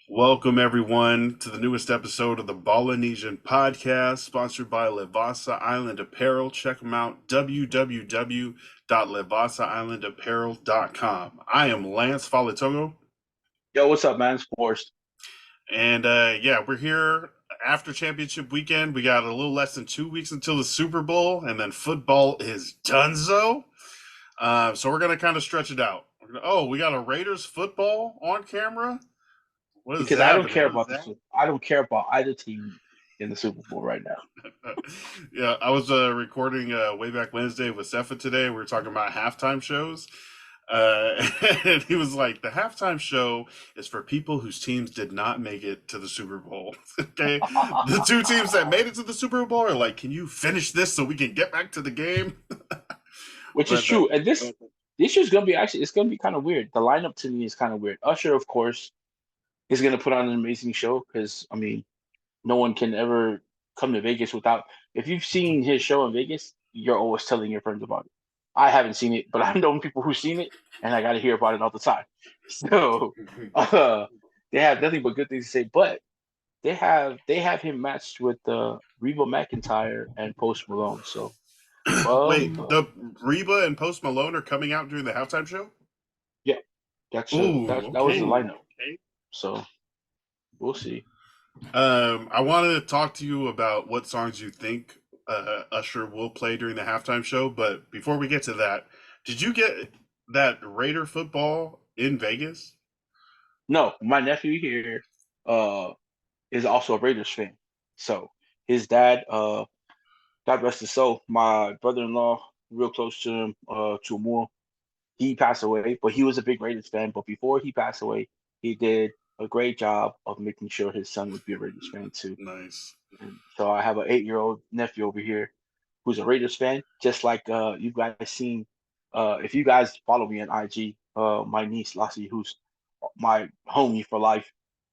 Welcome, everyone, to the newest episode of the Ballinesian podcast, sponsored by Levasa Island Apparel. Check them out, www.levasaislandapparel.com. I am Lance Falatogo, Yo, what's up, man? It's Forrest. and we're here after championship weekend. We got a little less than 2 weeks until the Super Bowl, and then football is donezo. So we're going to kind of stretch it out. We got a Raiders football on camera? What is Because I don't care happening? about the Super. I don't care about either team in the Super Bowl right now. Yeah, I was recording way back Wednesday with Sefa today. We were talking about halftime shows. And he was like, the halftime show is for people whose teams did not make it to the Super Bowl. Okay. The two teams that made it to the Super Bowl are like, can you finish this so we can get back to the game? Which is But true. And this year's gonna be actually it's gonna be kind of weird. The lineup to me is kind of weird. Usher, of course, is gonna put on an amazing show because no one can ever come to Vegas without. If you've seen his show in Vegas, you're always telling your friends about it. I haven't seen it, but I've known people who've seen it, and I got to hear about it all the time. So uh, they have nothing but good things to say. But they have him matched with Reba McEntire and Post Malone. So wait, um the Reba and Post Malone are coming out during the halftime show? yeah, that's Ooh, that was the okay. lineup. So we'll see. I wanted to talk to you about what songs you think Usher will play during the halftime show, but before we get to that, did you get that Raider football in Vegas? No, my nephew here uh is also a Raiders fan. So his dad, God rest his soul, my brother-in-law, real close to him, to more. He passed away, but he was a big Raiders fan. But before he passed away, he did a great job of making sure his son would be a Raiders fan too. Nice. And so I have an 8-year-old nephew over here who's a Raiders fan, just like you guys seen. If you guys follow me on IG, my niece Lassie, who's my homie for life,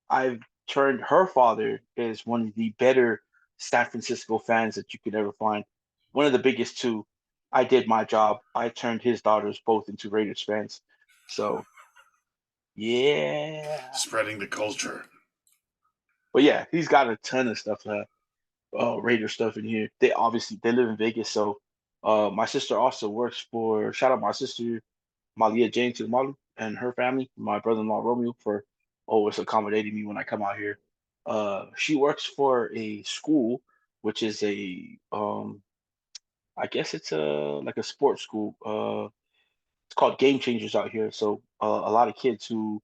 I've turned her father is one of the better San Francisco fans that you could ever find. One of the biggest too. I did my job. I turned his daughters both into Raiders fans. So yeah, Spreading the culture. but yeah, he's got a ton of stuff. Raider stuff in here. They live in Vegas, so my sister also works for shout out my sister Malia Jane to the model and her family, my brother-in-law Romeo for always accommodating me when I come out here. She works for a school, which is a I guess it's a like a sports school. It's called Game Changers out here. So a lot of kids who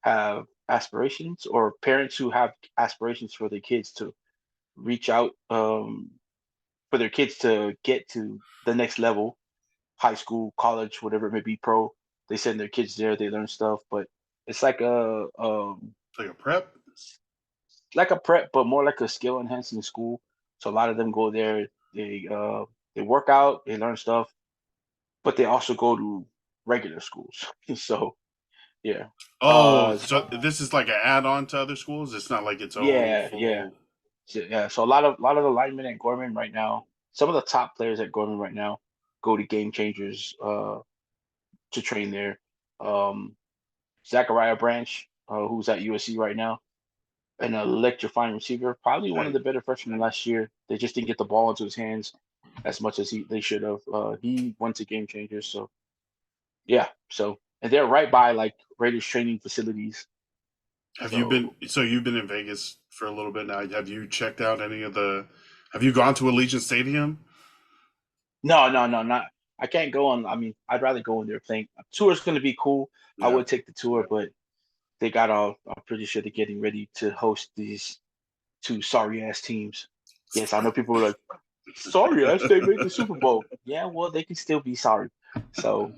have aspirations or parents who have aspirations for their kids to reach out for their kids to get to the next level, high school, college, whatever it may be, pro. They send their kids there, they learn stuff, but it's Like a prep? like a prep, but more like a skill enhancing school. So a lot of them go there, they work out, they learn stuff, but they also go to regular schools. So yeah. Oh, Uh so this is like an add-on to other schools? It's not like its own yeah, yeah. full. Yeah, so a lot of the linemen at Gorman right now, some of the top players at Gorman right now go to Game Changers to train there. Um, Zachariah Branch, who's at USC right now, an electrifying receiver, probably one of Hey, the better freshmen last year. They just didn't get the ball into his hands as much as they should have. He went to Game Changers, so yeah. So and they're right by like Raiders training facilities. So you've been in Vegas for a little bit now. Have you checked out any of the, have you gone to Allegiant Stadium? no, no, no, not. I can't go on. I'd rather go when they're playing. A tour is going to be cool. I Yeah. would take the tour, but they got all. I'm pretty sure they're getting ready to host these two sorry ass teams. Yes, I know people are like, sorry ass, they made the Super Bowl. Yeah, well, they can still be sorry. So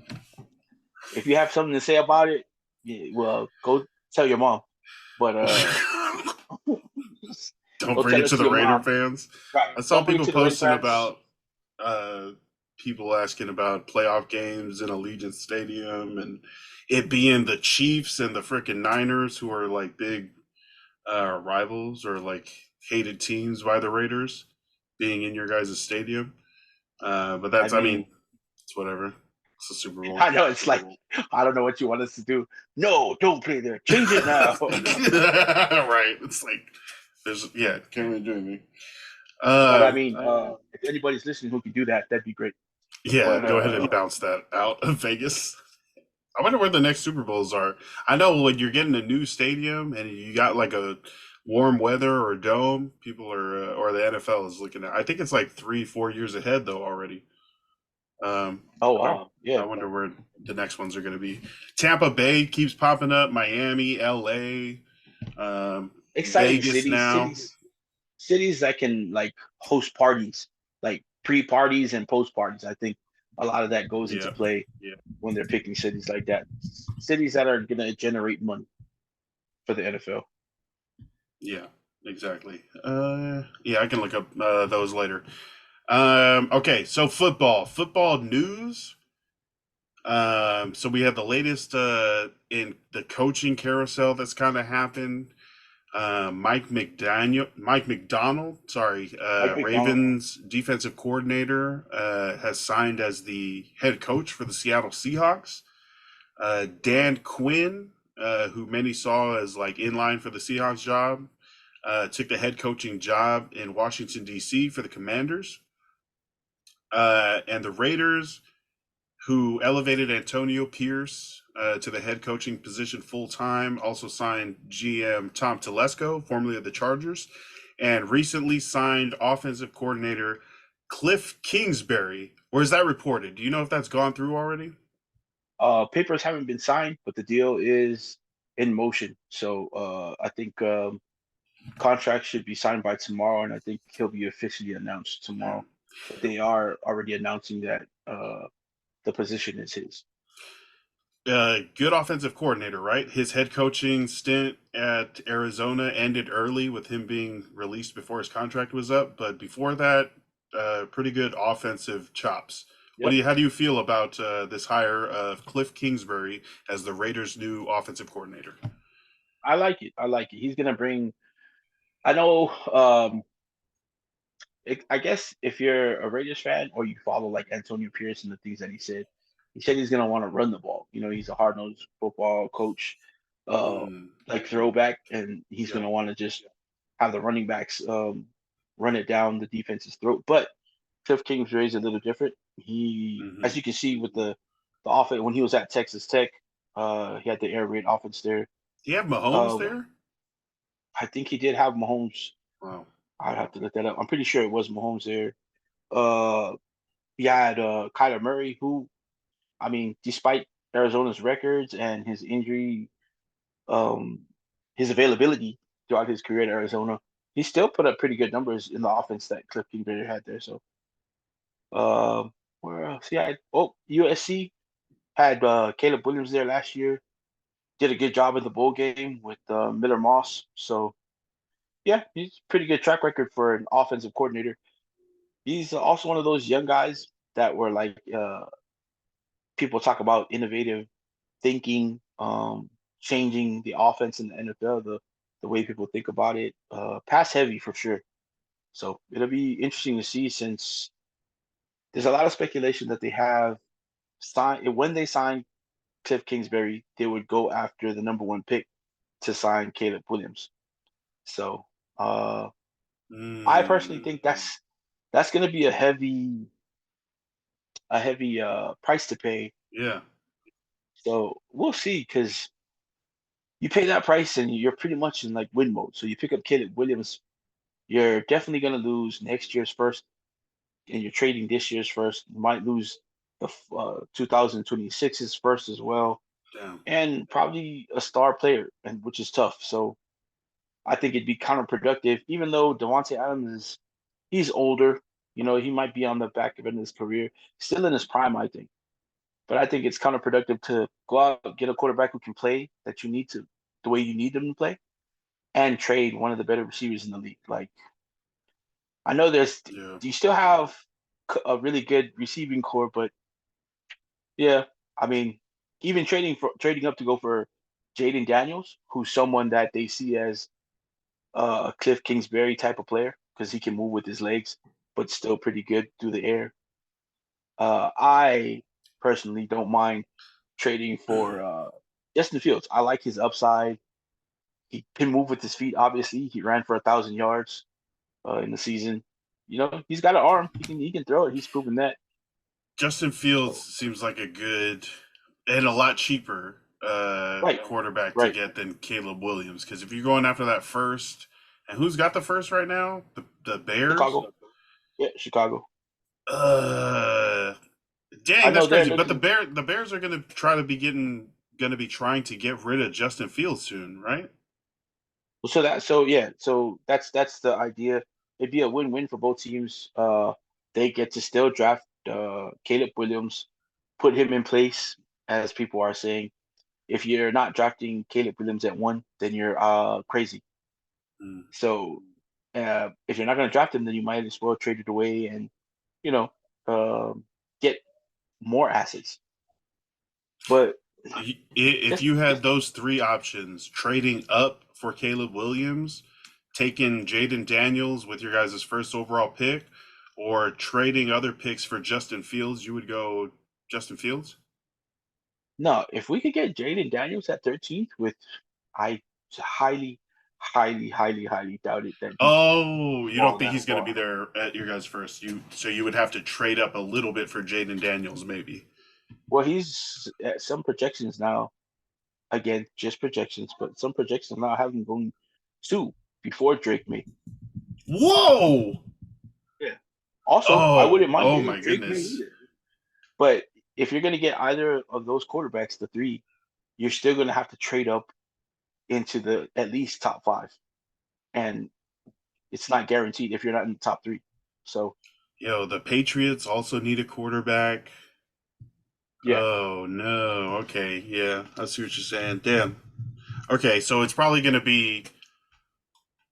if you have something to say about it, yeah, well, go tell your mom. But Don't go bring tell it it to to the your Raider mom. fans. Right. I saw Don't bring it people to the Raider posting fans. about uh, people asking about playoff games in Allegiant Stadium and it being the Chiefs and the freaking Niners who are like big rivals or like hated teams by the Raiders being in your guys' stadium. But I that's, I mean, mean, it's whatever. It's the Super Bowl. I know it's like I don't know what you want us to do. No, don't play there. Change it now. Right. It's like there's can't really do anything. But I Uh, mean, if anybody's listening who can do that, that'd be great. yeah, But go ahead and bounce that out of Vegas. I wonder where the next Super Bowls are. I know when you're getting a new stadium and you got like a warm weather or dome, people are or the NFL is looking at. I think it's like 3, 4 years ahead though already. Um, oh wow, I yeah, wonder where the next ones are going to be. Tampa Bay keeps popping up. Miami, LA, exciting Vegas cities, now. cities that can like host parties, like pre-parties and post-parties. I think a lot of that goes into Yeah, play when they're picking cities like that. Cities that are going to generate money for the NFL. yeah, exactly. Yeah, I can look up those later. Okay, so football news. So we have the latest in the coaching carousel that's kind of happened. Mike McDonald, sorry, Mike McDonald, Ravens defensive coordinator, has signed as the head coach for the Seattle Seahawks. Dan Quinn, who many saw as like in line for the Seahawks job, took the head coaching job in Washington D.C. for the Commanders. And the Raiders, who elevated Antonio Pierce to the head coaching position full time, also signed GM Tom Telesco, formerly of the Chargers, and recently signed offensive coordinator Cliff Kingsbury. Or is that reported? Do you know if that's gone through already? papers haven't been signed, but the deal is in motion. So I think contract should be signed by tomorrow, and I think he'll be officially announced Yeah. tomorrow. But they are already announcing that the position is his. Good offensive coordinator, right? His head coaching stint at Arizona ended early with him being released before his contract was up. But before that, pretty good offensive chops. Yep, How do you feel about this hire of Cliff Kingsbury as the Raiders' new offensive coordinator? I like it. I like it. He's gonna bring. I know. I guess if you're a Raiders fan or you follow like Antonio Pierce and the things that he said he's gonna want to run the ball. You know, he's a hard nosed football coach, uh, Mm, like throwback, and he's yep. gonna want to just have the running backs run it down the defense's throat. But Cliff Kingsbury is a little different. He, Hmm. as you can see with the offense when he was at Texas Tech, he had the air raid offense there. Do you have Mahomes Uh, there? I think he did have Mahomes. Wow. I'd have to look that up. I'm pretty sure it was Mahomes there. Uh, he had Kyler Murray, who, I mean, despite Arizona's records and his injury, um, his availability throughout his career at Arizona, he still put up pretty good numbers in the offense that Cliff Kingsbury had there. So, uh, where else? Yeah, USC had Caleb Williams there last year. Did a good job in the bowl game with Miller Moss. So, yeah, he's pretty good track record for an offensive coordinator. He's also one of those young guys that were like people talk about innovative thinking, changing the offense in the NFL, the way people think about it. Pass heavy for sure. So it'll be interesting to see since there's a lot of speculation that they have signed when they sign Cliff Kingsbury, they would go after the number one pick to sign Caleb Williams. So I personally Mm, think that's going to be a heavy price to pay. yeah. So we'll see because you pay that price and you're pretty much in like win mode. So you pick up Caleb Williams, you're definitely going to lose next year's first, and you're trading this year's first. You might lose the 2026's first as well, Damn. and probably a star player, and which is tough. So I think it'd be counterproductive, even though Devontae Adams is he's older. You know, he might be on the back end of his career, still in his prime, I think. But I think it's counterproductive to go out get a quarterback who can play that you need to the way you need them to play, and trade one of the better receivers in the league. Like I know Yeah. do you still have a really good receiving core, but yeah, I mean, even trading up to go for Jaden Daniels, who's someone that they see as a Cliff Kingsbury type of player because he can move with his legs, but still pretty good through the air. I personally don't mind trading for Justin Fields. I like his upside. He can move with his feet. Obviously, he ran for 1,000 yards in the season. He's got an arm. He can throw it. He's proven that. Justin Fields So seems like a good and a lot cheaper right, quarterback to right. get than Caleb Williams. Because if you're going after that first, and who's got the first right now? The Bears. Chicago. Yeah, Chicago. Uh, I Dang, that's know they're crazy. But looking. the Bears are gonna be trying to get rid of Justin Fields soon, right? So that's the idea. It'd be a win-win for both teams. They get to still draft Caleb Williams, put him in place, as people are saying. If you're not drafting Caleb Williams at 1, then you're crazy. Mm. So if you're not going to draft him, then you might as well trade it away and you know get more assets. But If just you had those three options, trading up for Caleb Williams, taking Jaden Daniels with your guys' first overall pick, or trading other picks for Justin Fields, you would go Justin Fields? no, if we could get Jaden Daniels at 13th, with I highly, highly, highly, highly doubt it that he Oh, you don't fall think that he's going to be far. there at your guys' first? You would have to trade up a little bit for Jaden Daniels, maybe. Well, he's at some projections now. Again, just projections, but some projections now have him going 2 before Drake May. Whoa! Yeah. Also, I wouldn't mind Oh getting my Drake May goodness. either. But if you're going to get either of those quarterbacks, the three, you're still going to have to trade up into the at least top 5, and it's not guaranteed if you're not in the top 3. So Yo, the Patriots also need a quarterback. yeah, Oh no. Okay, yeah, I see what you're saying. Damn. Okay, so it's probably going to be.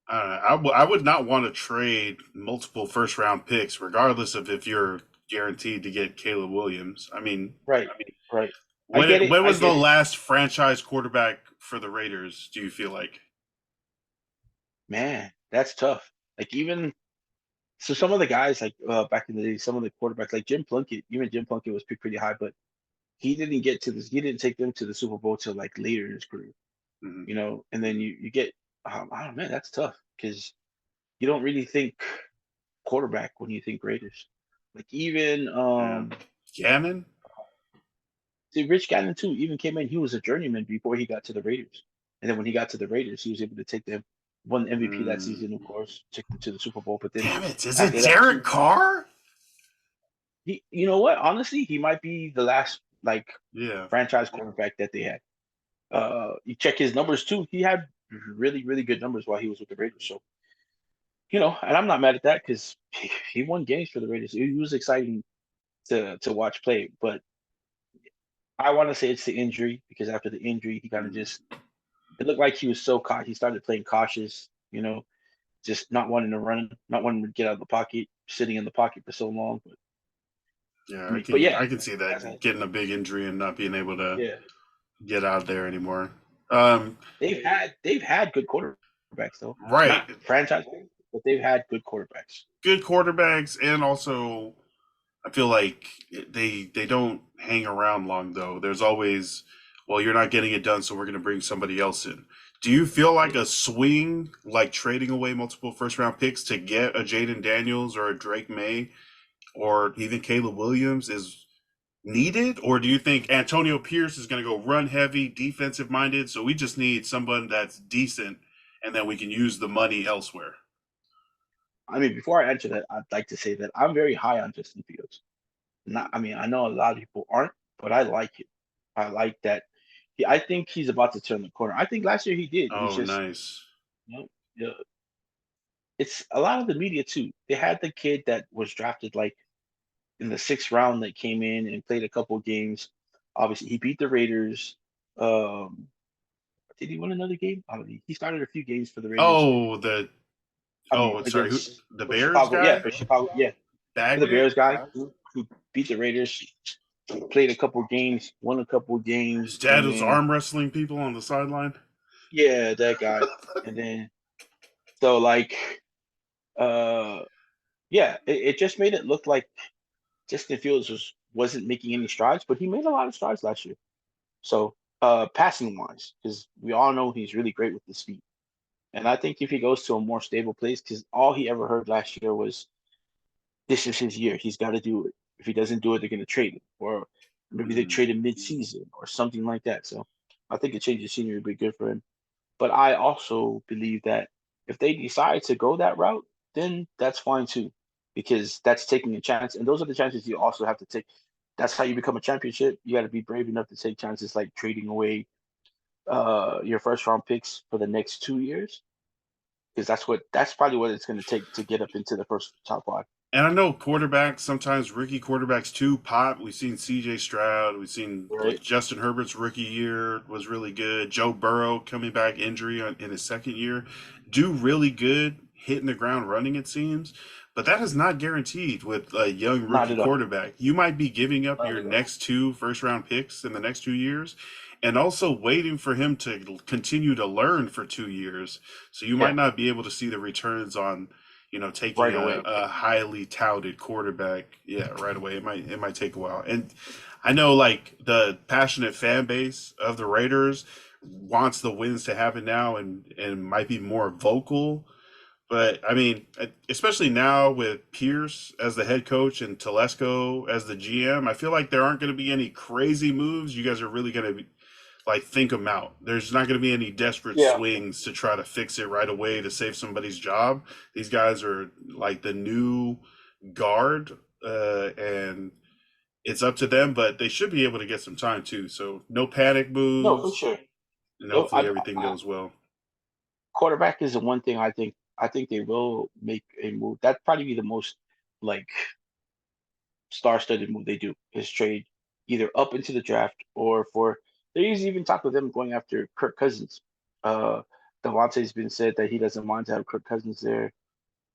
I would not want to trade multiple first round picks, regardless of if you're guaranteed to get Caleb Williams. I mean, right, right. I get it. when I was the get it, last franchise quarterback for the Raiders? Do you feel like? man. That's tough. Like even so, some of the guys like back in the day, some of the quarterbacks like Jim Plunkett. Even Jim Plunkett was picked pretty high, but he didn't get to this. He didn't take them to the Super Bowl till like later in his career. Mhm. And then you get. I don't know, man. That's tough because you don't really think quarterback when you think Raiders. Like even Yeah, Gannon. see, Rich Gannon too even came in. He was a journeyman before he got to the Raiders, and then when he got to the Raiders, he was able to take them, won MVP that Mm. season, of course, took them to the Super Bowl. But then Damn it! Is it after that Derek too, Carr? you know what? Honestly, he might be the last like Yeah. franchise quarterback that they had. You check his numbers too. He had really, really good numbers while he was with the Raiders. So and I'm not mad at that because he won games for the Raiders. He was exciting to watch play, but I want to say it's the injury because after the injury, he kind of Mm. just it looked like he was so caught. He started playing cautious, just not wanting to run, not wanting to get out of the pocket, sitting in the pocket for so long. Yeah, But yeah, I can see that's a, that getting a big injury and not being able to yeah. get out there anymore. Um, They've had good quarterbacks though, right. not franchise, but they've had good quarterbacks. Good quarterbacks, and also I feel like they don't hang around long though. There's always, well, you're not getting it done, so we're going to bring somebody else in. Do you feel like a swing, like trading away multiple first round picks to get a Jaden Daniels or a Drake May or even Caleb Williams is needed, or do you think Antonio Pierce is going to go run heavy, defensive minded? So we just need someone that's decent, and then we can use the money elsewhere. I mean, before I answer that, I'd like to say that I'm very high on Justin Fields. Not, I mean, I know a lot of people aren't, but I like it. I like that. I think he's about to turn the corner. I think last year he did. He's Oh, just, nice. you know, it's a lot of the media too. They had the kid that was drafted like in the 6th round that came in and played a couple of games. Obviously, he beat the Raiders. Um, did he win another game? He started a few games for the Raiders. Oh, I mean, sorry, who, against the for Bears Chicago, yeah, guy, for Chicago, yeah, for the Bagnett. Bears guy who beat the Raiders, played a couple of games, won a couple of His games, dad and was then arm wrestling people on the sideline. yeah, that guy, and then so like, uh, yeah, it just made it look like Justin Fields was wasn't making any strides, but he made a lot of strides last year. So, passing wise, because we all know he's really great with his feet. And I think if he goes to a more stable place, because all he ever heard last year was, this is his year. He's got to do it. If he doesn't do it, they're going to trade him. Or maybe they Mm. trade him mid-season or something like that. So I think a change of scenery would be good for him. But I also believe that if they decide to go that route, then that's fine too, because that's taking a chance. And those are the chances you also have to take. That's how you become a championship. You got to be brave enough to take chances like trading away your first round picks for the next 2 years, because that's probably what it's going to take to get up into the first top five. And I know quarterbacks, sometimes rookie quarterbacks too, pop. We've seen CJ Stroud. We've seen Right? Justin Herbert's rookie year was really good. Joe Burrow coming back injury in his second year, do really good, hitting the ground running, it seems. But that is not guaranteed with a young Not rookie at all. quarterback. You might be giving up Not your at all. next two first round picks in the next 2 years and also waiting for him to continue to learn for 2 years. So you might Yeah, not be able to see the returns on taking right a, away. a highly touted quarterback, yeah, right away. It might take a while. And I know like the passionate fan base of the Raiders wants the wins to happen now and might be more vocal. But I mean, especially now with Pierce as the head coach and Telesco as the GM, I feel like there aren't going to be any crazy moves. You guys are really going to like think them out. There's not going to be any desperate Yeah. swings to try to fix it right away to save somebody's job. These guys are like the new guard, and it's up to them. But they should be able to get some time too. So no panic No, for moves, sure. and No, hopefully everything goes well. quarterback is the one thing I think. I think they will make a move. That'd probably be the most like star-studded move they do is trade either up into the draft or for. There's even talk of them going after Kirk Cousins. Uh, Devontae's been said that he doesn't mind to have Kirk Cousins there.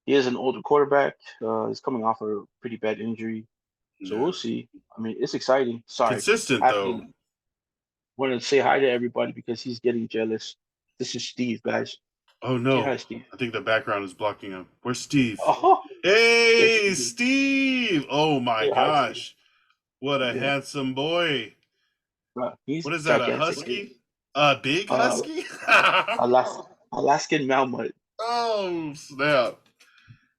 He is an older quarterback. He's coming off a pretty bad injury, so Yeah, we'll see. I mean, it's exciting. Sorry, consistent I have though. to want to say hi to everybody because he's getting jealous. This is Steve, guys. Oh Say no, hi, Steve. I think the background is blocking him. Where's Steve? Oh, there Hey, Steve is. Steve! Oh my Say hi, Steve. gosh, what a Yeah, handsome boy! he's What is that? A gigantic. husky? A big Uh, husky? Alaskan Malmut. Oh snap!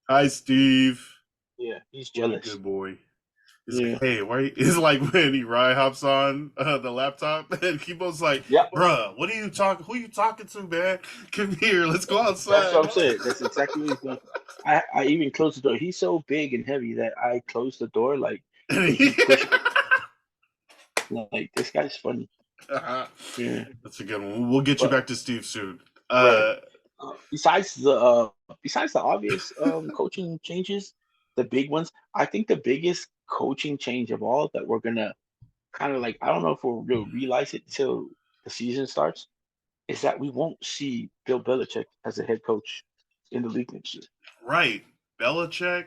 Hi, Steve. Yeah, he's What a jealous. good boy. He's like, Yeah. hey, why? It's like when he ride hops on the laptop, and Kibo's like, Yep. bruh, what are you talking? Who you talking to, man? Come here, let's go That's what outside. I'm saying. That's exactly what he's doing. I even closed the door. He's so big and heavy that I closed the door like And and he pushed me. Like this guy's funny. Yeah. That's a good one. We'll get you But back to Steve soon. right. Besides the obvious coaching changes, the big ones, I think the biggest coaching change of all that we're gonna kind of like, I don't know if we'll realize it till the season starts, is that we won't see Bill Belichick as a head coach in the league next year. Right, Belichick,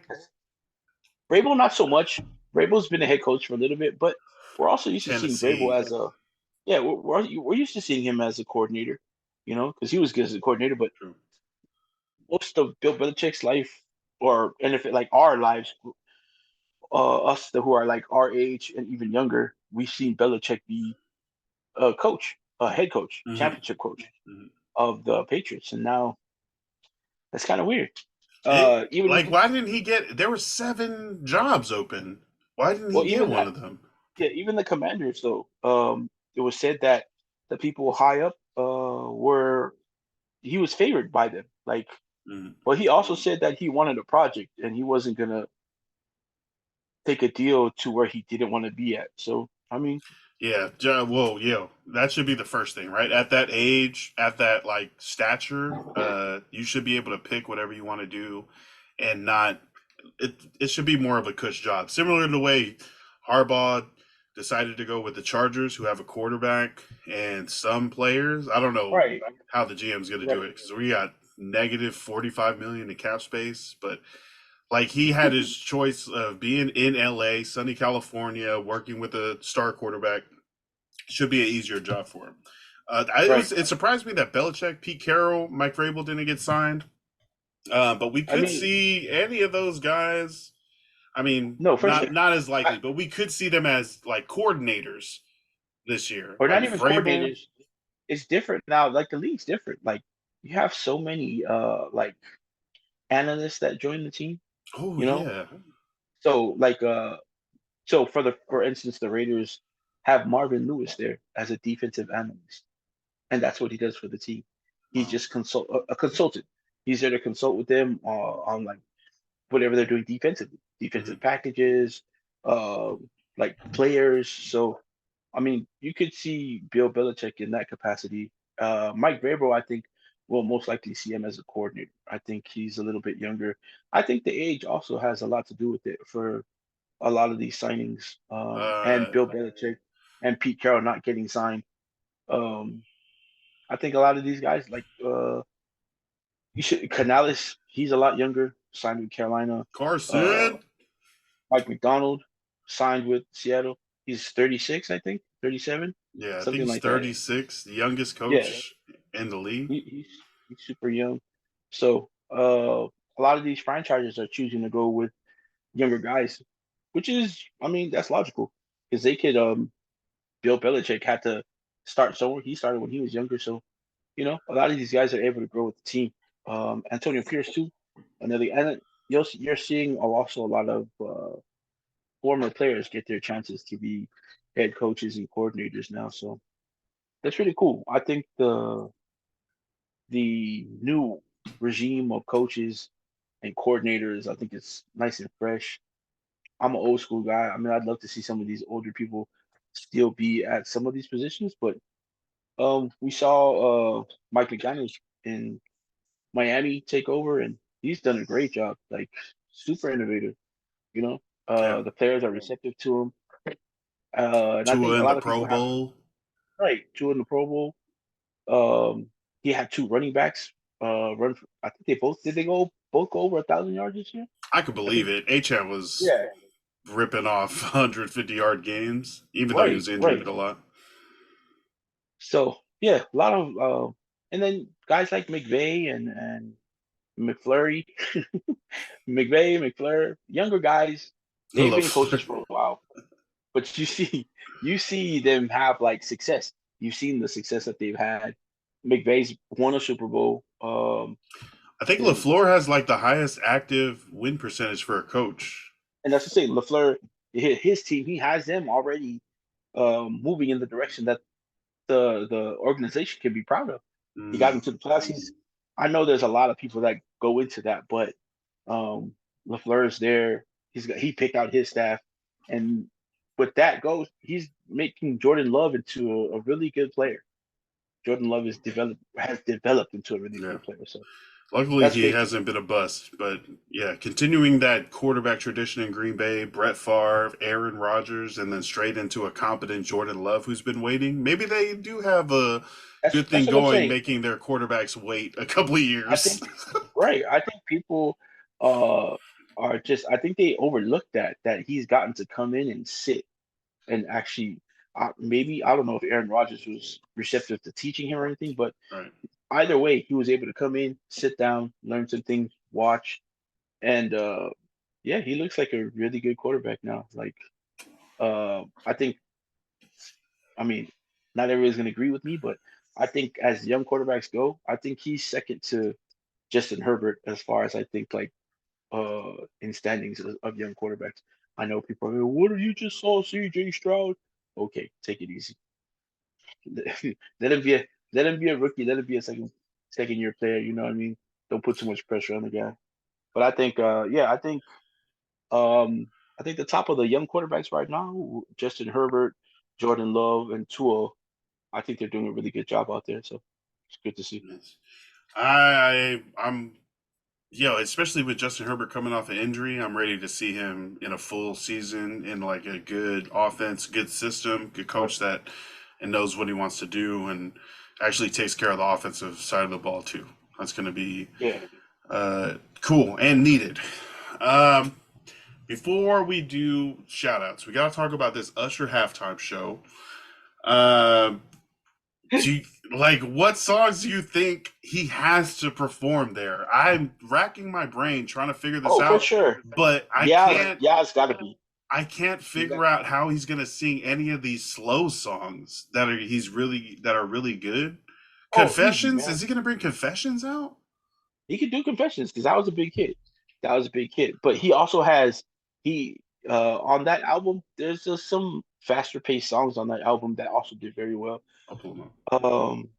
Vrabel, not so much. Vrabel's been a head coach for a little bit, but we're also used to seeing Vrabel Tennessee. as a, yeah, we're used to seeing him as a coordinator, because he was good as a coordinator. But True. most of Bill Belichick's life, or and if it, like our lives, who are like our age and even younger, we've seen Belichick be a coach, a head coach, Hmm. championship coach Hmm. of the Patriots, and now that's kind of weird. It Even like why didn't he get? There were 7 jobs open. Why didn't he well, get even one that, of them? yeah, even the Commanders though. It was said that the people high up were he was favored by them. Like, Mhm. but he also said that he wanted a project and he wasn't gonna take a deal to where he didn't want to be at. So I mean, Yeah, well, yeah, that should be the first thing, right? At that age, at that like stature, you should be able to pick whatever you want to do, and not. It should be more of a cush job, similar to the way Harbaugh decided to go with the Chargers, who have a quarterback and some players. I don't know right, how the GM's going to do right, it because we got negative 45 million in cap space, but like he had his choice of being in LA, sunny California, working with a star quarterback. Should be an easier job for him. right. It surprised me that Belichick, Pete Carroll, Mike Vrabel didn't get signed. But we I could mean, see any of those guys. I mean, No, for sure. not as I, likely, but we could see them as like coordinators this year, or not like even Vrabel. coordinators. It's different now. Like the league's different. Like you have so many like analysts that join the team, Oh you know? yeah, So like so for instance, the Raiders have Marvin Lewis there as a defensive analyst, and that's what he does for the team. He's wow. just a consultant. He's there to consult with them on like whatever they're doing defensively, Hmm. defensive packages, uh, like players. So I mean, you could see Bill Belichick in that capacity. Mike Vrabel, I think, will most likely see him as a coordinator. I think he's a little bit younger. I think the age also has a lot to do with it for a lot of these signings, and Uh, Bill Belichick and Pete Carroll not getting signed. Um, I think a lot of these guys, like you should Canales, he's a lot younger, signed with Carolina. Uh, Carson. Mike McDonald signed with Seattle. He's 36, I think, 37, Yeah, I think something he's like that. 36, the youngest Yeah, coach in the league. he's super young. So a lot of these franchises are choosing to go with younger guys, which is, I mean, that's logical because they could. Bill Belichick had to start somewhere. He started when he was younger, so a lot of these guys are able to grow with the team. Antonio Pierce too, another, and you're seeing also a lot of former players get their chances to be head coaches and coordinators now. So that's really cool. I think the new regime of coaches and coordinators, I think it's nice and fresh. I'm an old school guy. I mean, I'd love to see some of these older people still be at some of these positions, but we saw Mike McDaniels in Miami take over, and he's done a great job. Like super innovative, you know. Yeah, The players are receptive to him, and I Tua think a in the lot of Pro people have Bowl. right two in the Pro Bowl. He had two running backs. I think they both did. They both go over 1,000 yards this year. I could I believe think. it. Achan was Yeah. ripping off 150-yard games, even though he Right. was injured Right. a lot. So yeah, a lot of and then guys like McVay and McFlurry, McVay, McFleur, younger guys. They've been coaches LaFleur. for a while, but you see them have like success. You've seen the success that they've had. McVay's won a Super Bowl. I think And LaFleur has like the highest active win percentage for a coach. and that's the thing. Lafleur, his team, he has them already moving in the direction that the organization can be proud of. He got Mm, into the playoffs. I know there's a lot of people that go into that, but Lafleur is there. He picked out his staff, and with that goes, he's making Jordan Love into a really good player. Jordan Love has developed into a really yeah. good player. So Luckily, that's he great to see. hasn't been a bust. But yeah, continuing that quarterback tradition in Green Bay, Brett Favre, Aaron Rodgers, and then straight into a competent Jordan Love who's been waiting. Maybe they do have a good That's thing what I'm going, saying. making their quarterbacks wait a couple of I years. think right. I think people uh are just. I think they overlook that he's gotten to come in and sit and actually maybe I don't know if Aaron Rodgers was receptive to teaching him or anything, but Right. either way, he was able to come in, sit down, learn some things, watch, and yeah, he looks like a really good quarterback now. Like I think, I mean, not everybody's gonna agree with me, but I think as young quarterbacks go, I think he's second to Justin Herbert as far as I think like in standings of young quarterbacks. I know people are like, what are you just saw CJ Stroud? Okay, take it easy. Let him be a let him be a rookie. Let him be a second year player. You know what I mean? Don't put too much pressure on the guy. But I think yeah, I think the top of the young quarterbacks right now, Justin Herbert, Jordan Love, and Tua, I think they're doing a really good job out there. So it's good to see. Yes. I'm especially with Justin Herbert coming off an injury, I'm ready to see him in a full season in like a good offense, good system, good Right. coach that and knows what he wants to do and actually takes care of the offensive side of the ball too. That's going to be Yeah. cool and needed. Um, Before we do shout outs, we got to talk about this Usher halftime show. Um, do you, Like, what songs do you think he has to perform there? I'm racking my brain trying to figure this Oh, for out, sure. but Yeah, yeah, it's got to be. I can't He's got. figure out how he's gonna sing any of these slow songs that are really good. Oh, easy, Confessions? man. Is he gonna bring Confessions out? He could do Confessions because that was a big hit. That was a big hit. But he also has he on that album. There's just some faster paced songs on that album that also did very well. I'll pull him up. Um,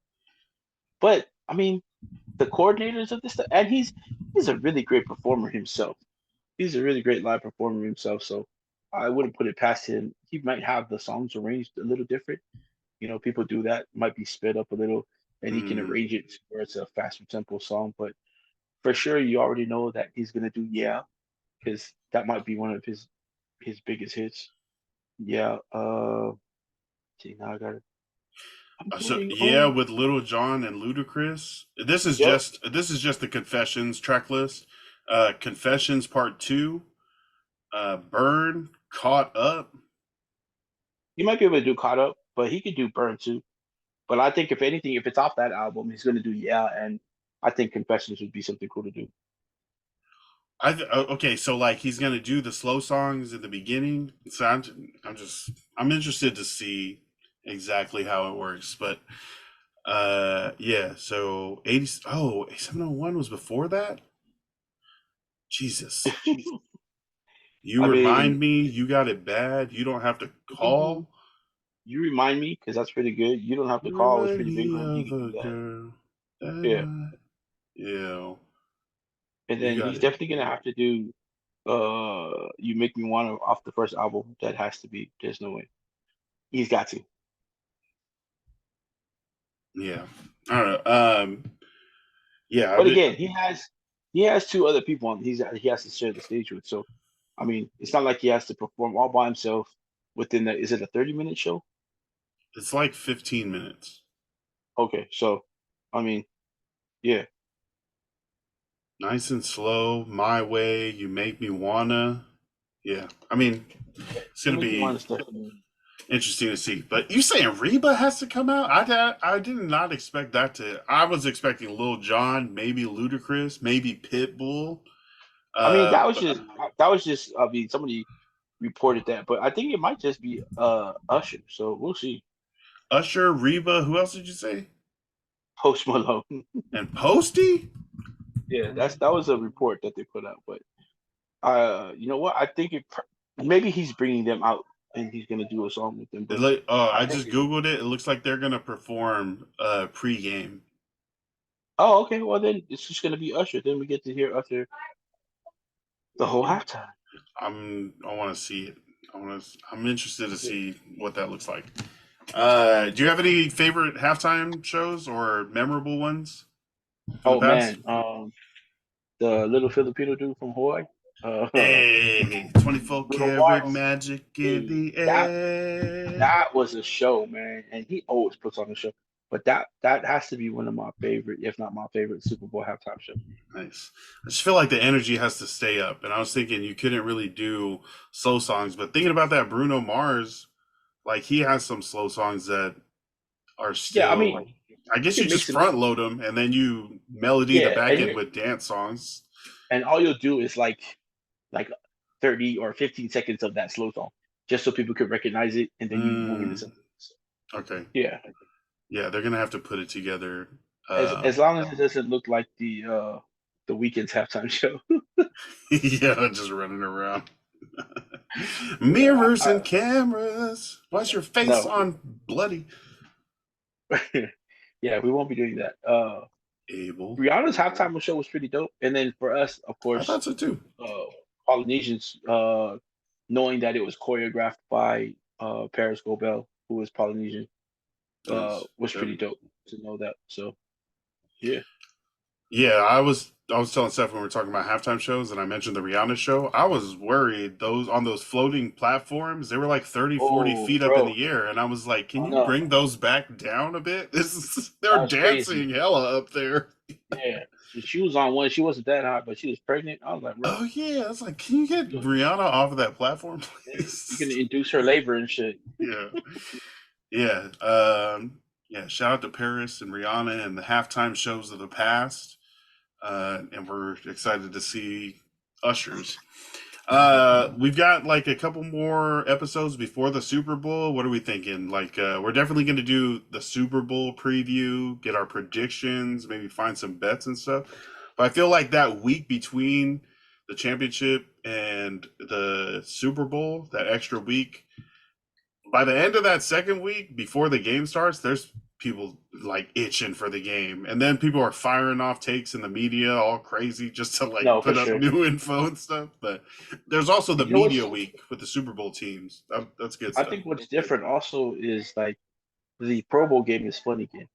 but I mean, the coordinators of this stuff, and he's a really great performer himself. He's a really great live performer himself. So I wouldn't put it past him. He might have the songs arranged a little different. You know, people do that. Might be sped up a little, and he can Mm, arrange it where it's a faster tempo song. But for sure, you already know that he's gonna do yeah, because that might be one of his biggest hits. Yeah. See now I got it. I'm so putting yeah, on. with Little John and Ludacris. Yep. This is just the Confessions track list. Confessions Part Two. Burn, Caught Up. He might be able to do caught up, but he could do burn too. But I think if anything, if it's off that album, he's gonna do yeah, and I think Confessions would be something cool to do. Okay, so like he's gonna do the slow songs in the beginning. So I'm interested to see exactly how it works. But yeah, so 80 701 was before that. Jesus, you I remind mean, me, you got it bad. You don't have to you call. remind me because that's pretty good. You don't have to call. It's Remind pretty big me on. You of can a do that. girl Yeah, that I, yeah, and you then got he's it. definitely gonna have to do. You make me wanna off the first album. That has to be. There's no way. He's got to. Yeah. All right. Yeah, But again, he has two other people on. He has to share the stage with. So, I mean, it's not like he has to perform all by himself within the. Is it a 30-minute show? it's like 15 minutes. Okay, so, I mean, yeah, Nice and slow, my way, you make me wanna. Yeah, I mean, it's you gonna make me be want to start. interesting to see. But you saying Reba has to come out? I did not expect that to. I was expecting Lil Jon, maybe Ludacris, maybe Pitbull. I mean, Uh, but that was just. I mean, somebody reported that, but I think it might just be Usher. So we'll see. Usher, Reba, who else did you say? Post Malone. And Posty? Yeah, that was a report that they put out. But you know what? I think maybe he's bringing them out and he's gonna do a song with them. But I I think just googled it. It looks like they're gonna perform pre-game. oh, okay. Well, then it's just gonna be Usher. Then we get to hear Usher the whole halftime. I want to see it. I'm interested to see what that looks like. Do you have any favorite halftime shows or memorable ones from the Oh past? man, the little Filipino dude from Hawaii, Hey, 24 Bruno karat Mars. magic in Hey, the air. that was a show, man, and he always puts on a show. But that has to be one of my favorite, if not my favorite, Super Bowl halftime show. Nice. I just feel like the energy has to stay up. And I was thinking you couldn't really do slow songs, but thinking about that Bruno Mars, like he has some slow songs that are Yeah, I still. mean, I you guess you can just mix it up. front load them and then you melody the Yeah, back end with dance songs. and all you'll do is like 30 or 15 seconds of that slow song, just so people could recognize it, and then you move into Mm, something else. okay. Yeah, Yeah, they're gonna have to put it together. as long as it doesn't look like the weekend's halftime show. Yeah, just running around. Yeah, Mirrors and cameras. Why's your face no, on bloody? yeah, we won't be doing that. Abel. Rihanna's halftime show was pretty dope, and then for us, of I course, thought so too. uh, Polynesians, knowing that it was choreographed by Paris Gobel, who is Polynesian, Nice. was Yep. pretty dope to know that. So yeah. Yeah, I was telling Steph when we were talking about halftime shows and I mentioned the Rihanna show. I was worried those on those floating platforms, they were like 30, 40 Oh, feet up in bro, the air. And I was like, can I you know bring those back down a bit? that They're was crazy. dancing hella up there. Yeah, she was on one. She wasn't that high, but she was pregnant. I was like, bro, Oh yeah. I was like, can you get Rihanna off of that platform, you're gonna please? induce her labor and shit. Yeah. Yeah. Yeah, shout out to Paris and Rihanna and the halftime shows of the past. And we're excited to see Usher's. We've got like a couple more episodes before the Super Bowl. What are we thinking? Like, we're definitely going to do the Super Bowl preview, get our predictions, maybe find some bets and stuff. But I feel like that week between the championship and the Super Bowl, that extra week, by the end of that second week, before the game starts, there's people like itching for the game, and then people are firing off takes in the media all crazy just to like No, for put up sure. new info and stuff. But there's also the You know media what's week with the Super Bowl teams. That's good I stuff. think what's different also is like the Pro Bowl game is fun again.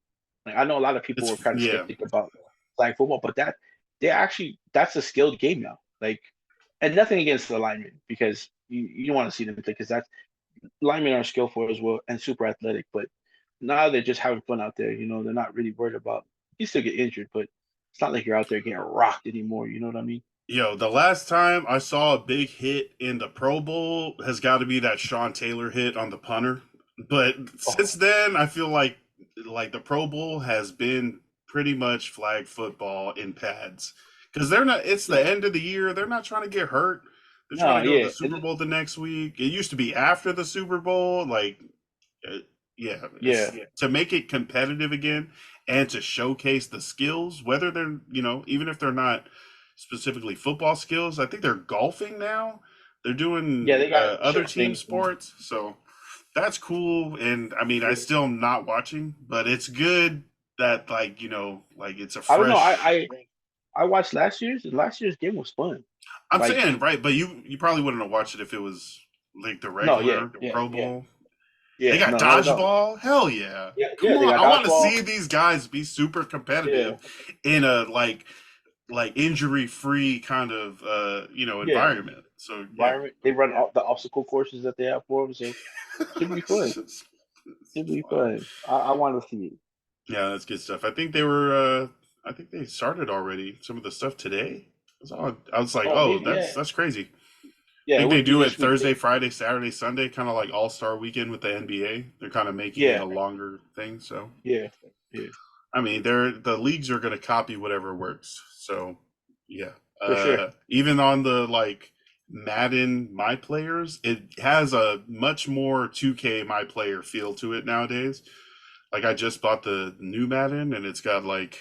Like I know a lot of people It's were kind of yeah, skeptic about flag football, but that's a skilled game now. Like, and nothing against the linemen because you don't want to see them play because that's linemen are skillful as well and super athletic. But now they're just having fun out there. You know, they're not really worried about you still get injured, but it's not like you're out there getting rocked anymore. You know what I mean? yo, the last time I saw a big hit in the Pro Bowl has got to be that Sean Taylor hit on the punter. But since Oh then, I feel like the Pro Bowl has been pretty much flag football in pads because they're not. It's the yeah, end of the year. They're not trying to get hurt. They're trying no, to go to yeah, the Super Bowl the next week. It used to be after the Super Bowl. Like uh, yeah, it's yeah, to make it competitive again and to showcase the skills, whether they're even if they're not specifically football skills. I think they're golfing now. They're yeah. doing They got other certain team things. sports, so that's cool. And I mean, I Yeah. still am not watching, but it's good that like it's a I don't know. fresh. I watched last year's, and last year's game was fun. I'm Like, saying right, but you probably wouldn't have watched it if it was like the no, yeah, regular yeah, Pro yeah, Bowl. They yeah. got No, not at all. dodgeball. Hell yeah. Yeah, Come yeah. They on. got I want to dodgeball. see these guys be super Yeah, competitive in a like injury free kind of yeah. environment. So yeah. Environment. They run all the obstacle courses that they have for them, so should be fun. Should be Wow. fun. I want to see it. Yeah, that's good stuff. I think they started already some of the stuff today. I was like, Oh, oh, maybe. that's Yeah, that's crazy. I yeah. It think they would be do it this week. Thursday, Friday, Saturday, Sunday, kind of like All Star Weekend with the NBA. They're kind of making it Yeah, a longer thing. So yeah, yeah. I mean, the leagues are going to copy whatever works. So, yeah. For sure. Even on the like Madden My Players, it has a much more 2K My Player feel to it nowadays. Like I just bought the new Madden and it's got like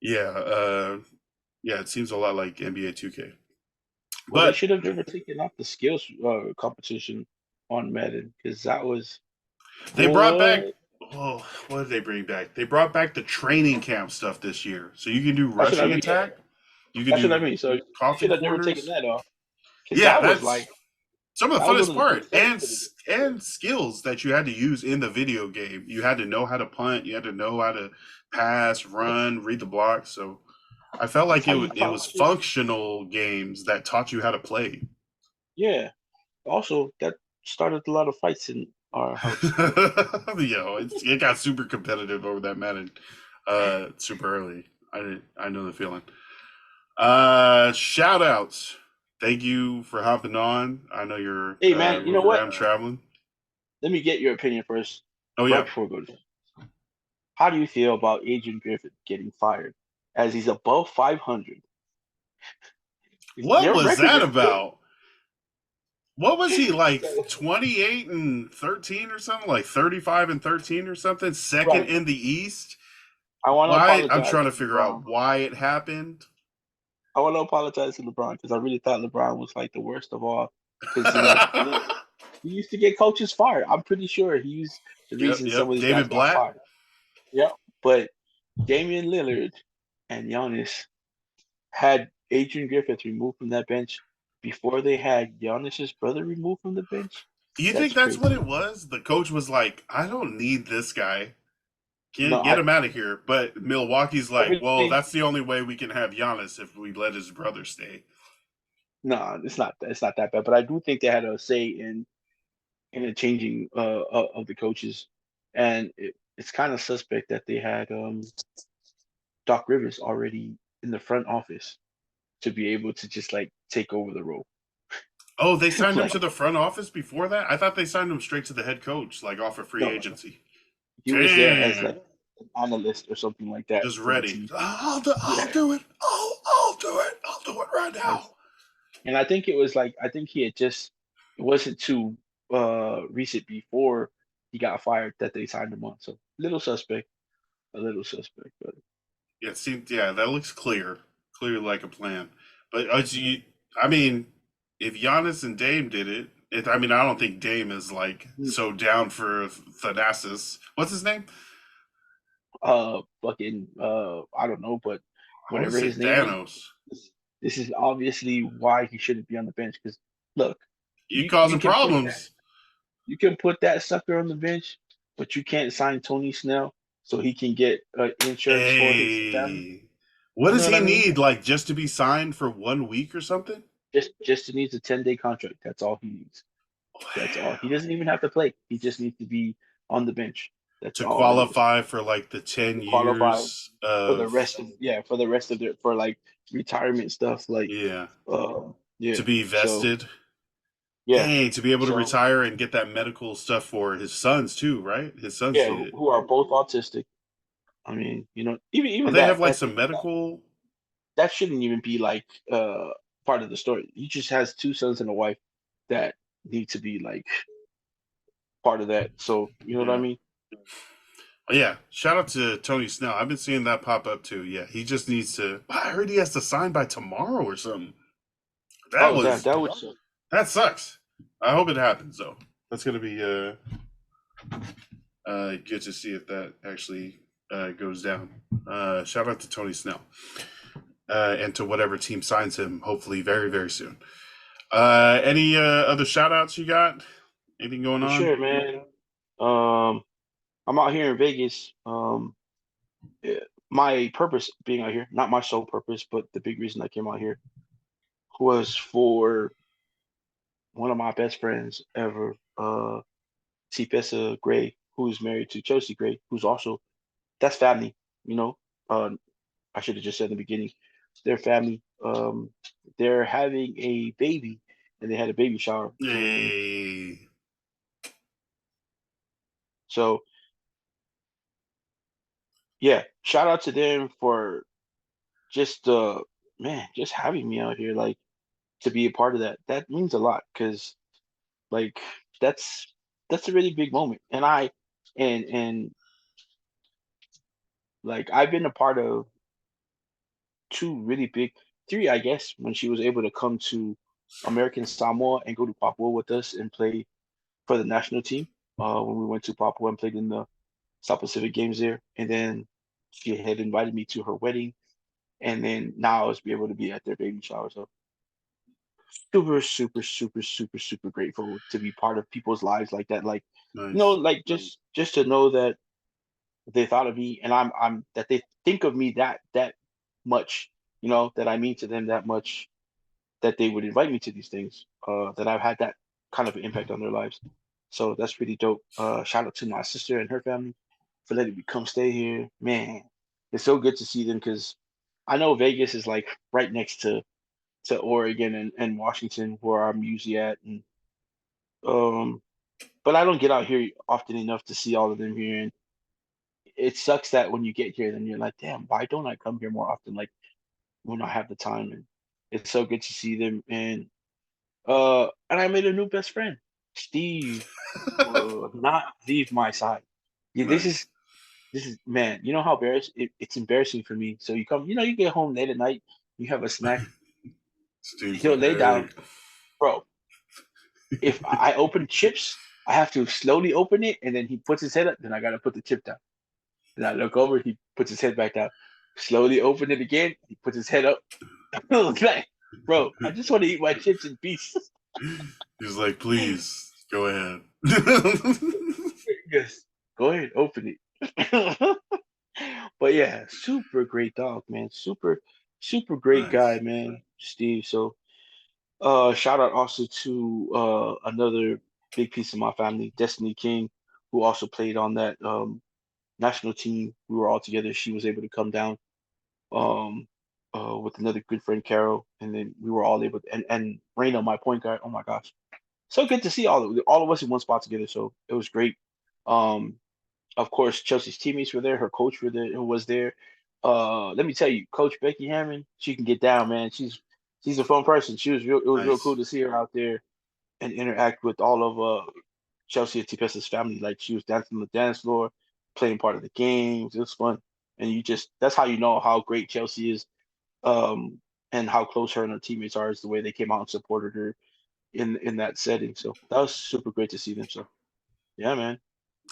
yeah, yeah, it seems a lot like NBA 2K. Well, they But should have never taken off the skills competition on Madden because that was they brought back boy. oh, what did they bring back? They brought back the training camp stuff this year. So you can do That's what I rushing mean. Yeah, attack, you can that's what I do mean. So they coffee should have never taken corners. that off because Yeah, that's some of the that was funnest one of the part coolest things for the game. and skills that you had to use in the video game. You had to know how to punt, you had to know how to pass, That's run, read the blocks. So I felt that's like how you it taught was kids. functional games that taught you how to play. Yeah. Also, that started a lot of fights in our house. It got super competitive over that Madden super early. I know the feeling. Shout outs. Thank you for hopping on. I know you're Hey, man, you know moving what? around traveling. Let me get your opinion first, Oh right yeah. before we go to this. How do you feel about Adrian Griffin getting fired as he's above 500? What Your was record that is good. about? What was he like So, 28 and 13 or something? Like 35 and 13 or something? Second right. in the East? I want to Why? I'm apologize trying to to figure out LeBron. why it happened. I want to apologize to LeBron because I really thought LeBron was like the worst of all. Because, you know, he used to get coaches fired. I'm pretty sure he's the Yep, reason some of yep. these guys David got Blatt. fired. Yeah. But Damian Lillard and Giannis had Adrian Griffith removed from that bench before they had Giannis's brother removed from the bench. You think That's that's what crazy. it was? The coach was like, I don't need this guy. No, Get him out of here. But Milwaukee's I like, really well, think that's the only way we can have Giannis if we let his brother stay. no, it's not. It's not that bad. But I do think they had a say in the changing of the coaches, and it's kind of suspect that they had Doc Rivers already in the front office to be able to just like take over the role. Oh, they signed him Like to the front office before that? I thought they signed him straight to the head coach, like off of free no, agency. He was there as Damn. like an analyst or something like that Just for the ready. team. I'll Yeah, do it. I'll do it. I'll do it right now. yes. And I think it was like I think he had just it wasn't too recent before he got fired that they signed him on. So a little suspect, but Yeah, it seems, yeah, that looks clear. Clear like a plan. But I mean, if Giannis and Dame did I mean, I don't think Dame is like so down for Thanasis. What's his name? fucking I don't know, but I want to whatever say his name is, Thanos. this is obviously why he shouldn't be on the bench. Because look, You you causing can put that problems. you can put that sucker on the bench, but you can't sign Tony Snell so he can get insurance for his family. Hey, what You know does what he I mean? need? Like just to be signed for 1 week or something? Just needs a 10-day contract. That's all he needs. That's all. He doesn't even have to play. He just needs to be on the bench. That's To all it is. qualify for like the 10 To qualify years for the of, rest of for the rest of their for like retirement stuff like yeah, to yeah. be So vested. yeah. Dang, to be able to So retire and get that medical stuff for his sons too, right? His sons yeah, need it. who are both autistic. I mean, Oh, even they have that like some medical. that shouldn't even be like part of the story. He just has two sons and a wife that need to be like part of that. So you know what I Yeah. mean? Oh, yeah. Shout out to Tony Snell. I've been seeing that pop up too. Yeah. He just needs to. I heard he has to sign by tomorrow or something. That Oh, was. that would suck. That sucks. I hope it happens though. That's gonna be good to see if that actually goes down. Shout out to Tony Snell and to whatever team signs him. Hopefully, very very soon. Any other shout outs you got? Anything going For on? sure, man. Um, I'm out here in Vegas. Yeah, my purpose being out here, not my sole purpose, but the big reason I came out here was for one of my best friends ever, Tipesa Gray, who's married to Chelsea Gray, who's also that's family, you know. Uh, I should have just said in the beginning, their family. They're having a baby, and they had a baby shower, and Hey, so yeah, shout out to them for just man, just having me out here, like to be a part of that. That means a lot because like that's that's a really big moment, and and like I've been a part of two really big, three, I guess, when she was able to come to American Samoa and go to Papua with us and play for the national team. When we went to Papua and played in the South Pacific Games there, and then she had invited me to her wedding, and then now I was be able to be at their baby shower. So super grateful to be part of people's lives like that. Like, nice, like just to know that they thought of me and I'm that they think of me that much, that I mean to them that much, that they would invite me to these things, that I've had that kind of impact on their lives. So that's pretty dope. Shout out to my sister and her family for letting me come stay here. Man, it's so good to see them because I know Vegas is like right next to Oregon and Washington where I'm usually at, and um, but I don't get out here often enough to see all of them here, and it sucks that when you get here, then you're like, damn, why don't I come here more often? Like when I have the time, and it's so good to see them, and I made a new best friend. Steve will not leave my side. Yeah, nice. this is man. You know how it's embarrassing for me. So you come, you get home late at night, you have a snack, Steve's he'll like, lay hey, down, bro. If I open chips, I have to slowly open it, and then he puts his head up. Then I gotta put the chip down. Then I look over, he puts his head back down. Slowly open it again. He puts his head up. Like, bro, I just want to eat my chips in peace. he's like, please go ahead. Yes, go ahead, open it. But yeah, super great dog, man. Super great guy, Nice, man, Steve. So, shout out also to another big piece of my family, Destiny King, who also played on that national team. We were all together. She was able to come down um with another good friend Carol, and then we were all able to, and Reno, my point guard. Oh my gosh, so good to see all of us in one spot together. So it was great. Um, Of course, Chelsea's teammates were there. Her coach was there. Let me tell you, Coach Becky Hammond, she can get down, man. She's a fun person. It was real cool Nice. to see her out there and interact with all of Chelsea and Tipesa's family. Like she was dancing on the dance floor, playing part of the games. It was fun, and that's how you know how great Chelsea is, and how close her and her teammates are is the way they came out and supported her in that setting. So that was super great to see them. So yeah, man.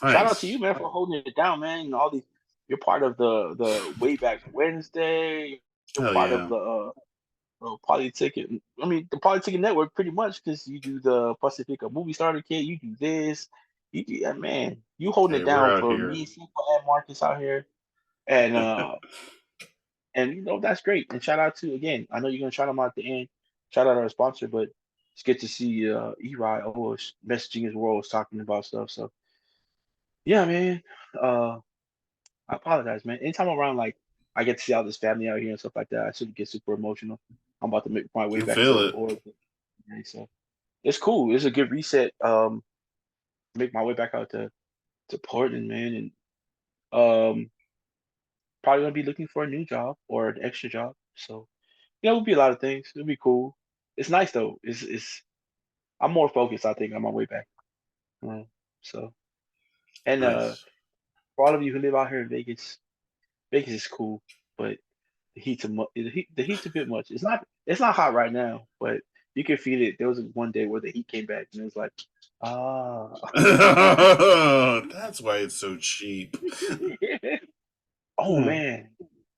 Shout out to you, Nice. man, for holding it down, man. And all these, you're part of the Way Back Wednesday. You're Hell part of yeah. the Politic. I mean, the Politic Network, pretty much, because you do the Pacifica Movie Starter Kit. You do this. You do, yeah, man. You holding Hey, it we're down out for here. me, Simple, and Marcus out here, and that's great. And shout out to again. I know you're gonna shout them out at the end. Shout out our sponsor, but it's good to see Erod always messaging his world, talking about stuff. So yeah, man. Uh, I apologize, man. Anytime I'm around, like, I get to see all this family out here and stuff like that, I sort of get super emotional. I'm about to make my way Can back feel to it. Oregon. Okay, so it's cool. It's a good reset. Make my way back out to Portland, man, and um, probably gonna be looking for a new job or an extra job. So it'll be a lot of things. It'll be cool. It's nice though. It's I'm more focused, I think, on my way back. Um, so and Nice. for all of you who live out here in Vegas, Vegas is cool, but the heat's a bit much. It's not hot right now, but you can feel it. There was one day where the heat came back and it was like, ah. That's why it's so cheap. Oh man.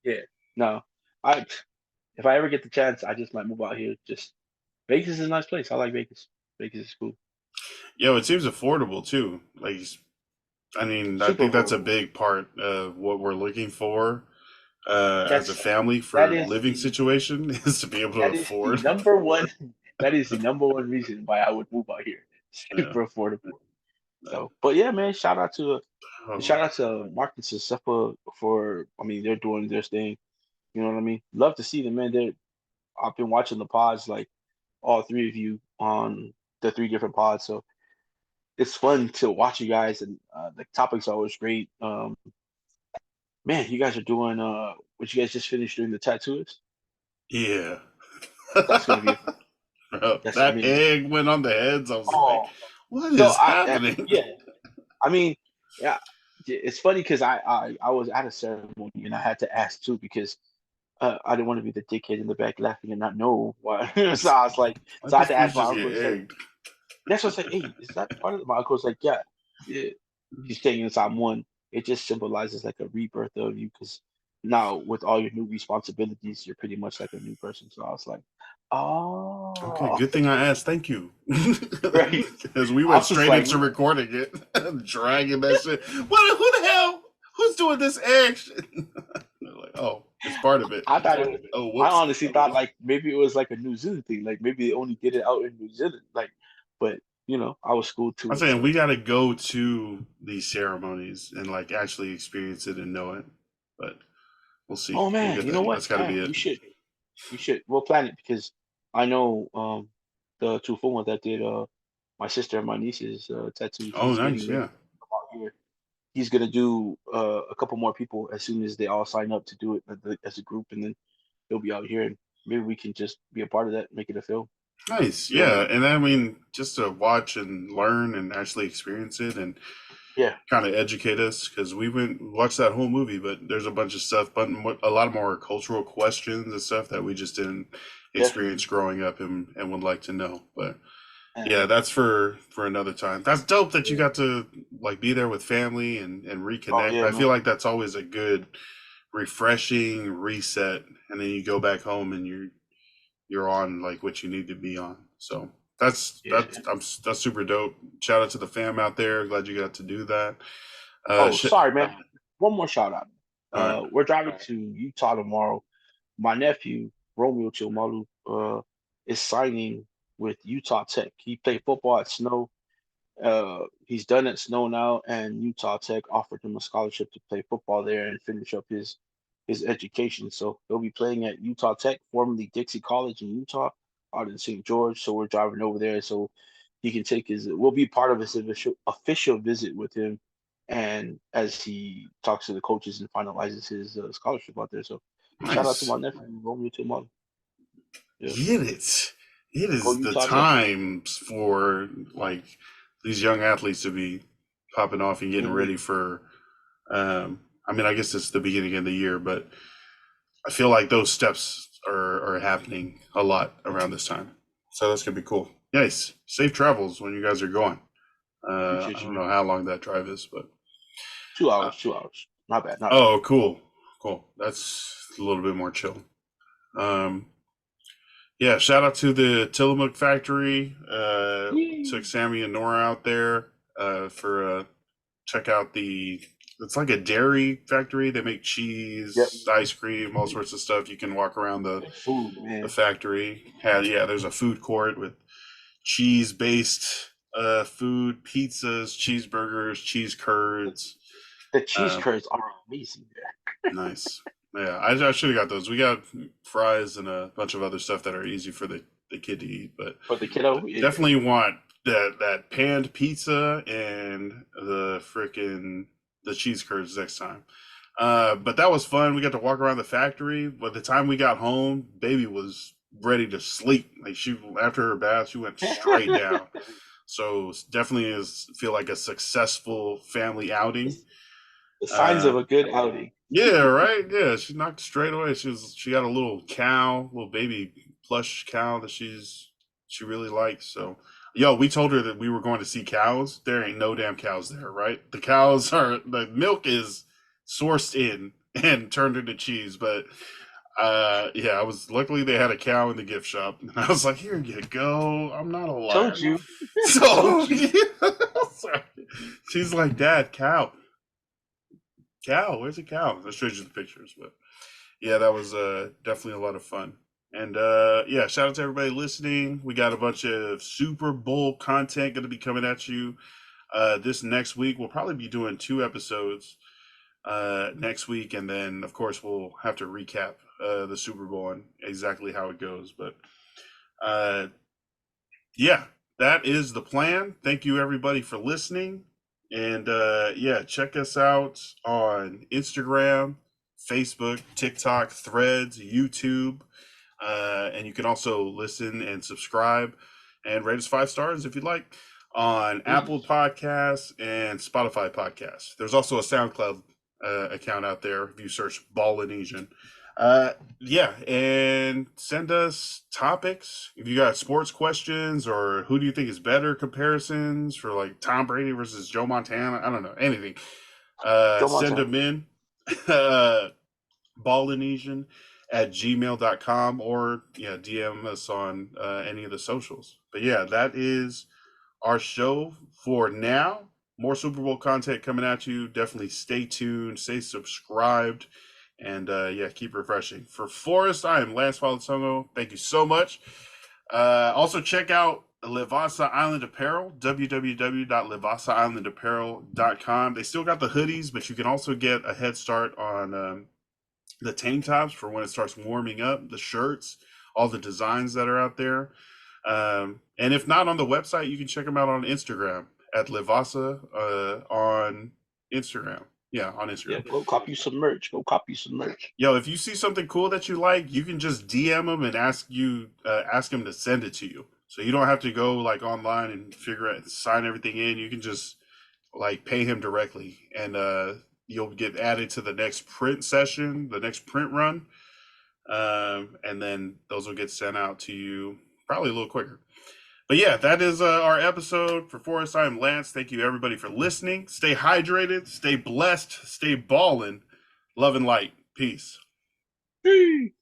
Yeah. No. I if I ever get the chance, I just might move out here. Just Vegas is a nice place. I like Vegas. Vegas is cool. Yo, it seems affordable too. Like, I mean, I Super think that's a affordable. big part of what we're looking for as a That's family that for is living the situation is to be able to that is the afford. number one that is the number one reason why I would move out here. Yeah. Super affordable. So, but yeah, man, Oh, shout out to Marcus and Seppa for, I mean, they're doing their thing. You know what I mean? Love to see them, man. I've been watching the pods, like all three of you on the three different pods. So it's fun to watch you guys, and the topics are always great. Man, you guys are doing, what you guys just finished doing the tattoos. yeah. That's going to be a fun. Bro, I that mean, egg went on the heads. I was like, oh, what so is happening? yeah, I mean, yeah, it's funny because I was at a ceremony and I had to ask too because I didn't want to be the dickhead in the back laughing and not know why. So I was like, Let so I had these to ask fools my just uncle. get He's like, egged. that's what I said. Hey, is that part of it? My uncle's like, yeah, yeah. He's taking inside one. It just symbolizes like a rebirth of you because now with all your new responsibilities, you're pretty much like a new person. So I was like, Okay, oh, good thing I asked. Thank you. right. Because we I went was just straight like, into recording it, dragging that shit. What? Who the hell? Who's doing this egg shit? They're like, oh, it's part of it. I thought it was, Oh, I whoops. honestly thought like maybe it was like a New Zealand thing. Like maybe they only did it out in New Zealand. Like, but I was schooled to I'm it. saying So, we got to go to these ceremonies and like actually experience it and know it. But we'll see. oh We'll man, get you know that. what? That's got to Yeah, be it. we should. We'll plan it because I know the two one that did my sister and my niece's tattoos. Oh, He's nice. getting ready Yeah. to come out here. He's gonna do a couple more people as soon as they all sign up to do it as a group, and then he'll be out here, and maybe we can just be a part of that, make it a film. Nice. You know what I Yeah. mean? And I mean, just to watch and learn and actually experience it and Yeah, kind of educate us because we went watched that whole movie, but there's a bunch of stuff, but a lot more cultural questions and stuff that we just didn't experience definitely. growing up and would like to know. But yeah, And that's for another time. That's dope that you yeah. got to like be there with family and Oh reconnect. yeah, I feel man. like that's always a good refreshing reset, and then you go back home and you're on like what you need to be on. So Yeah. that's super dope. Shout out to the fam out there. Glad you got to do that. Oh, Shit. sorry, man. One more shout out. All right. We're driving to Utah tomorrow. My nephew, Romeo Chimalu, is signing with Utah Tech. He played football at Snow. He's done at Snow now, and Utah Tech offered him a scholarship to play football there and finish up his education. So he'll be playing at Utah Tech, formerly Dixie College in Utah, out in St. George. So we're driving over there so he can take his. We'll be part of his official visit with him and as he talks to the coaches and finalizes his scholarship out there. So shout out to Nice. my nephew Romeo Tomorrow. Yeah, Get it. It go is the Utah, go. times for like these young athletes to be popping off and getting Hmm. ready for. I mean, I guess it's the beginning of the year, but I feel like those steps are happening a lot around this time. So that's gonna be cool. Nice. Safe travels when you guys are going. I Appreciate you, don't man. know how long that drive is, but 2 hours, uh, 2 hours. Not bad, not bad. oh, cool, cool. That's a little bit more chill. Um, yeah, shout out to the Tillamook factory. Took Yee. Sammy and Nora out there for check out the. It's like a dairy factory. They make Yep. cheese, ice cream, all sorts of stuff. You can walk around Good food, the man. factory. Yeah, there's a food court with cheese based food, pizzas, cheeseburgers, cheese The, curds. the cheese Um, curds are amazing there. nice. Yeah, I should have got those. We got fries and a bunch of other stuff that are easy for the kid to eat, but For the kiddo, yeah. definitely want that panned pizza and the cheese curds next time. But that was fun. We got to walk around the factory. By the time we got home, baby was ready to sleep. Like she after her bath, she went straight down. So definitely is feel like a successful family outing. The signs of Uh, a good outing. yeah, right. Yeah, she knocked straight away. She got a little cow, little baby plush cow that she really likes. So, yo, we told her that we were going to see cows. There ain't no damn cows there, right? The milk is sourced in and turned into cheese, but yeah, I was luckily they had a cow in the gift shop, and I was like, here you go. I'm not a Told liar. you. So Told you. yeah, sorry. She's like, Dad, cow, where's the cow? I showed you the pictures, but yeah, that was definitely a lot of fun. And yeah, shout out to everybody listening. We got a bunch of Super Bowl content going to be coming at you this next week. We'll probably be doing 2 episodes next week, and then of course we'll have to recap the Super Bowl and exactly how it goes. But uh, yeah, that is the plan. Thank you everybody for listening. And yeah, check us out on Instagram, Facebook, TikTok, Threads, YouTube. And you can also listen and subscribe and rate us 5 stars if you'd like on Apple Please. Podcasts and Spotify Podcasts. There's also a SoundCloud account out there if you search Ballinesian. Yeah, and send us topics if you got sports questions or who do you think is better comparisons for like Tom Brady versus Joe Montana. I don't know anything. Joe Send Montana. them in. uh, Ballinesian at gmail.com or yeah, DM us on any of the socials. But yeah, that is our show for now. More Super Bowl content coming at you. Definitely stay tuned, stay subscribed, and yeah, keep refreshing. For Forrest, I am Lance Valatongo. Thank you so much. Also, check out Livasa Island Apparel, www.livasaislandapparel.com. They still got the hoodies, but you can also get a head start on the tank tops for when it starts warming up, the shirts, all the designs that are out there. And if not on the website, you can check them out on Instagram at Livasa on Instagram. Yeah, on Yeah, Instagram. go copy some merch. Go copy some merch. Yo, if you see something cool that you like, you can just DM them and ask them to send it to you. So you don't have to go like online and figure out sign everything in. You can just like pay him directly, and you'll get added to the next print session, the next print run, and then those will get sent out to you probably a little quicker. But yeah, that is our episode for Forest. I am Lance. Thank you everybody for listening. Stay hydrated, stay blessed, stay ballin'. Love and light. Peace. Hey.